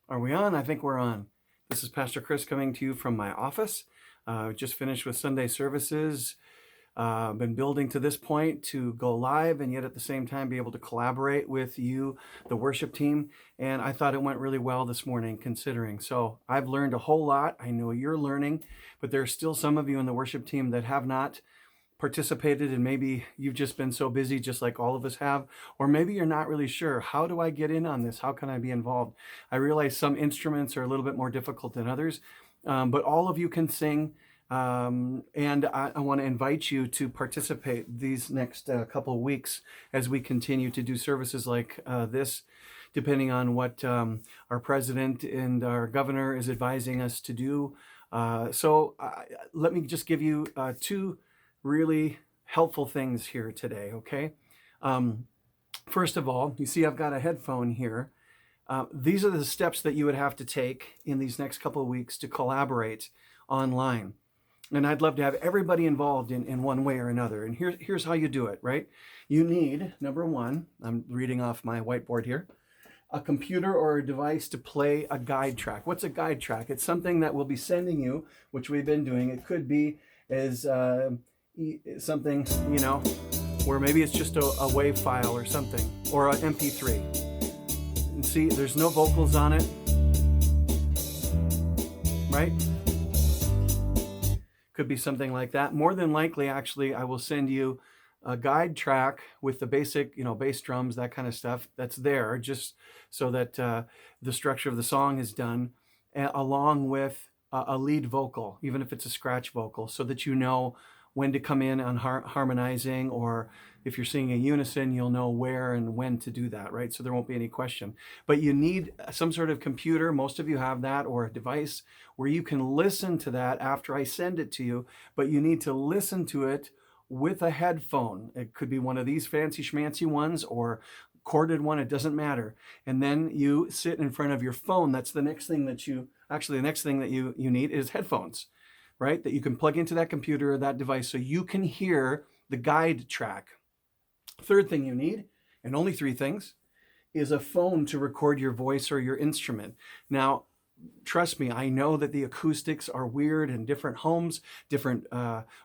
Are we on? I think we're on. This is Pastor Chris coming to you from my office. Just finished with Sunday services. Been building to this point to go live and yet at the same time be able to collaborate with you, the worship team. And I thought it went really well this morning considering. So I've learned a whole lot. I know you're learning, but there are still some of you in the worship team that have not participated, and maybe you've just been so busy just like all of us have, or maybe you're not really sure, how do I get in on this? How can I be involved? I realize some instruments are a little bit more difficult than others, but all of you can sing, and I want to invite you to participate these next couple of weeks as we continue to do services like this, depending on what our president and our governor is advising us to do. So let me just give you two really helpful things here today, okay? First of all, you see I've got a headphone here. These are the steps that you would have to take in these next couple of weeks to collaborate online. And I'd love to have everybody involved in one way or another. And here's how you do it, right? You need, number one, I'm reading off my whiteboard here, a computer or a device to play a guide track. What's a guide track? It's something that we'll be sending you, which we've been doing. It could be as something, where maybe it's just a WAV file or something, or an MP3. And see, there's no vocals on it, right? Could be something like that. More than likely, actually, I will send you a guide track with the basic, bass drums, that kind of stuff that's there, just so that the structure of the song is done, along with a lead vocal, even if it's a scratch vocal, so that you know when to come in on harmonizing, or if you're singing in unison, you'll know where and when to do that, right? So there won't be any question. But you need some sort of computer, most of you have that, or a device where you can listen to that after I send it to you, but you need to listen to it with a headphone. It could be one of these fancy schmancy ones or corded one, it doesn't matter. And then you sit in front of your phone. That's the next thing that the next thing that you need is headphones, right? That you can plug into that computer or that device so you can hear the guide track. Third thing you need, and only three things, is a phone to record your voice or your instrument. Now, trust me, I know that the acoustics are weird in different homes, different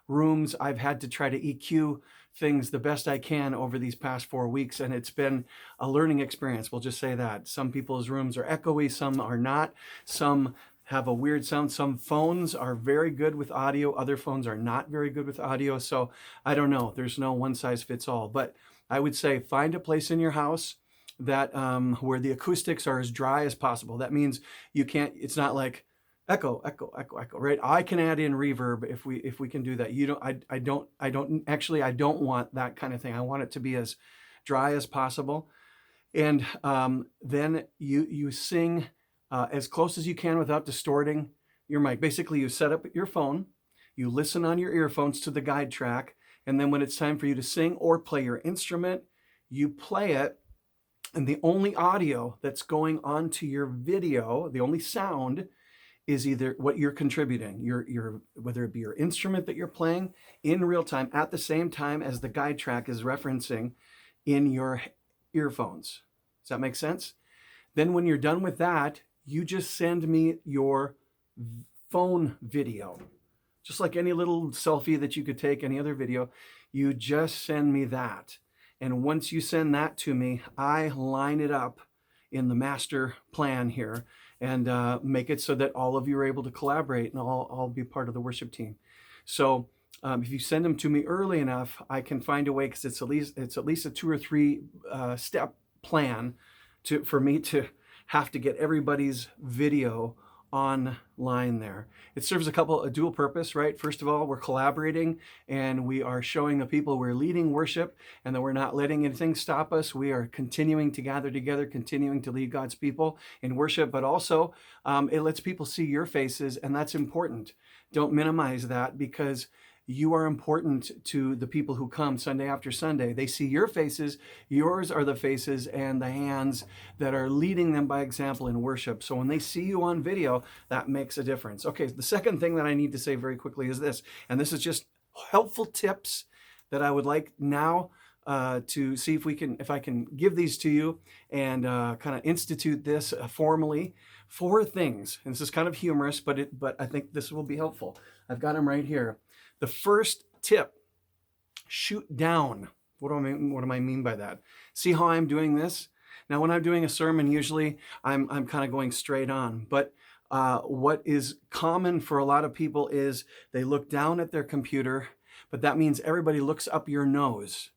rooms. I've had to try to EQ things the best I can over these past 4 weeks, and it's been a learning experience. We'll just say that. Some people's rooms are echoey, some are not. Some have a weird sound. Some phones are very good with audio. Other phones are not very good with audio. So I don't know. There's no one size fits all. But I would say find a place in your house that where the acoustics are as dry as possible. That means you can't. It's not like echo, echo, echo, echo. Right? I can add in reverb if we can do that. You don't. I don't want that kind of thing. I want it to be as dry as possible. And then you sing as close as you can without distorting your mic. Basically, you set up your phone, you listen on your earphones to the guide track, and then when it's time for you to sing or play your instrument, you play it, and the only audio that's going onto your video, the only sound, is either what you're contributing, your whether it be your instrument that you're playing in real time at the same time as the guide track is referencing in your earphones. Does that make sense? Then when you're done with that, you just send me your phone video. Just like any little selfie that you could take, any other video, you just send me that. And once you send that to me, I line it up in the master plan here and make it so that all of you are able to collaborate and all be part of the worship team. So if you send them to me early enough, I can find a way, because it's at least a 2 or 3 step plan for me to have to get everybody's video online there. It serves a dual purpose, right? First of all, we're collaborating and we are showing the people we're leading worship, and that we're not letting anything stop us. We are continuing to gather together, continuing to lead God's people in worship, but also it lets people see your faces, and that's important. Don't minimize that, because you are important to the people who come Sunday after Sunday. They see your faces. Yours are the faces and the hands that are leading them by example in worship. So when they see you on video, that makes a difference. Okay, the second thing that I need to say very quickly is this, and this is just helpful tips that I would like now to see if I can give these to you and kind of institute this formally. 4 things, and this is kind of humorous, but I think this will be helpful. I've got them right here. The first tip: shoot down. What do I mean by that? See how I'm doing this? Now, when I'm doing a sermon, usually I'm kind of going straight on, but what is common for a lot of people is they look down at their computer, but that means everybody looks up your nose.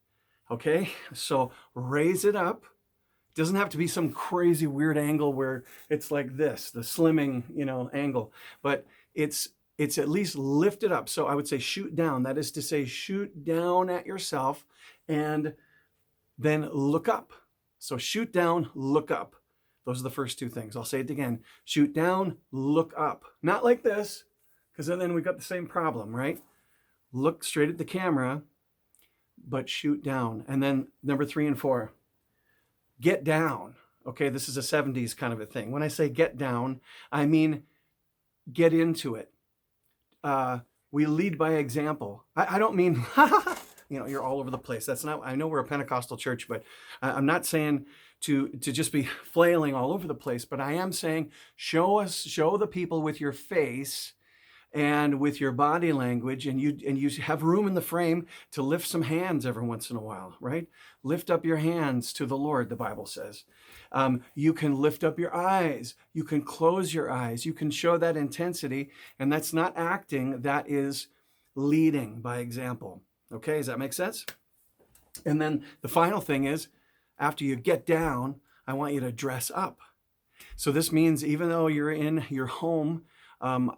Okay, so raise it up. It doesn't have to be some crazy weird angle where it's like this, the slimming, angle, but it's at least lifted up. So I would say shoot down. That is to say, shoot down at yourself and then look up. So shoot down, look up. Those are the first 2 things. I'll say it again. Shoot down, look up. Not like this, because then we got the same problem, right? Look straight at the camera, but shoot down. And then number 3 and 4, get down. Okay, this is a 70s kind of a thing. When I say get down, I mean get into it. We lead by example. I don't mean, you're all over the place. That's not, I know we're a Pentecostal church, but I'm not saying to just be flailing all over the place, but I am saying show the people with your face and with your body language, and you have room in the frame to lift some hands every once in a while, right? Lift up your hands to the Lord, the Bible says. You can lift up your eyes. You can close your eyes. You can show that intensity, and that's not acting, that is leading by example. Okay, does that make sense? And then the final thing is, after you get down, I want you to dress up. So this means even though you're in your home,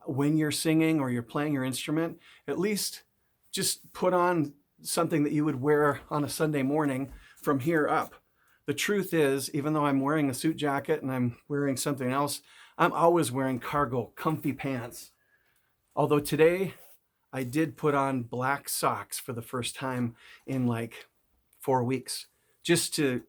when you're singing or you're playing your instrument, at least just put on something that you would wear on a Sunday morning from here up. The truth is, even though I'm wearing a suit jacket and I'm wearing something else, I'm always wearing cargo, comfy pants. Although today I did put on black socks for the first time in like 4 weeks, just to,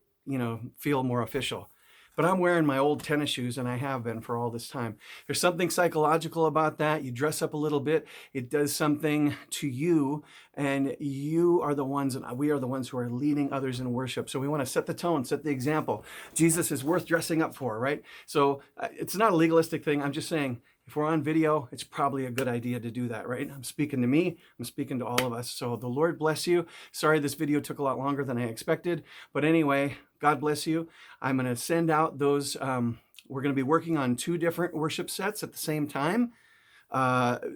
feel more official. But I'm wearing my old tennis shoes, and I have been for all this time. There's something psychological about that. You dress up a little bit, it does something to you, and you are the ones, and we are the ones who are leading others in worship. So we want to set the tone, set the example. Jesus is worth dressing up for, right? So it's not a legalistic thing. I'm just saying, if we're on video, it's probably a good idea to do that, right? I'm speaking to me, I'm speaking to all of us. So the Lord bless you. Sorry this video took a lot longer than I expected, but anyway, God bless you. I'm going to send out those, we're going to be working on 2 different worship sets at the same time,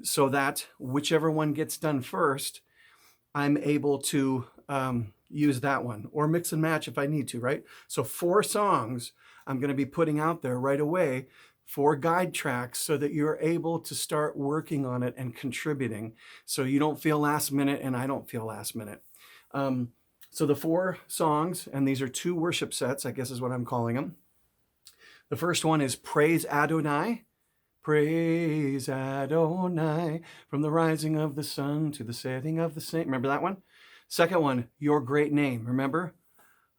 so that whichever one gets done first, I'm able to use that one, or mix and match if I need to, right? So 4 songs I'm going to be putting out there right away, 4 guide tracks, so that you're able to start working on it and contributing, so you don't feel last minute and I don't feel last minute. So the 4 songs, and these are 2 worship sets, I guess is what I'm calling them. The first one is Praise Adonai. Praise Adonai, from the rising of the sun to the setting of the same. Remember that one? Second one, Your Great Name. Remember?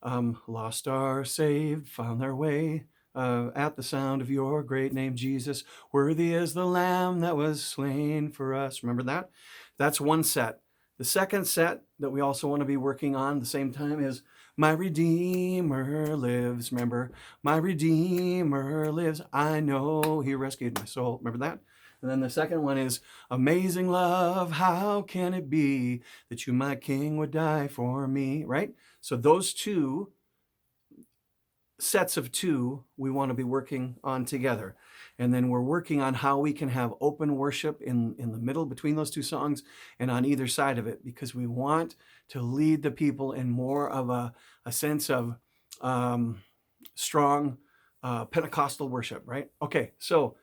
Lost are saved, found their way at the sound of your great name, Jesus. Worthy is the Lamb that was slain for us. Remember that? That's one set. The second set that we also want to be working on at the same time is My Redeemer Lives. Remember? My Redeemer lives. I know He rescued my soul. Remember that? And then the second one is Amazing Love, how can it be that you, my King, would die for me? Right? So those 2 sets of 2 we want to be working on together. And then we're working on how we can have open worship in the middle between those 2 songs and on either side of it, because we want to lead the people in more of a sense of strong Pentecostal worship, right? Okay, so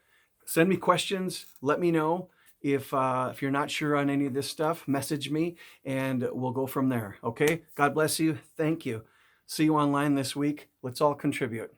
send me questions. Let me know. If you're not sure on any of this stuff, message me and we'll go from there. Okay, God bless you. Thank you. See you online this week. Let's all contribute.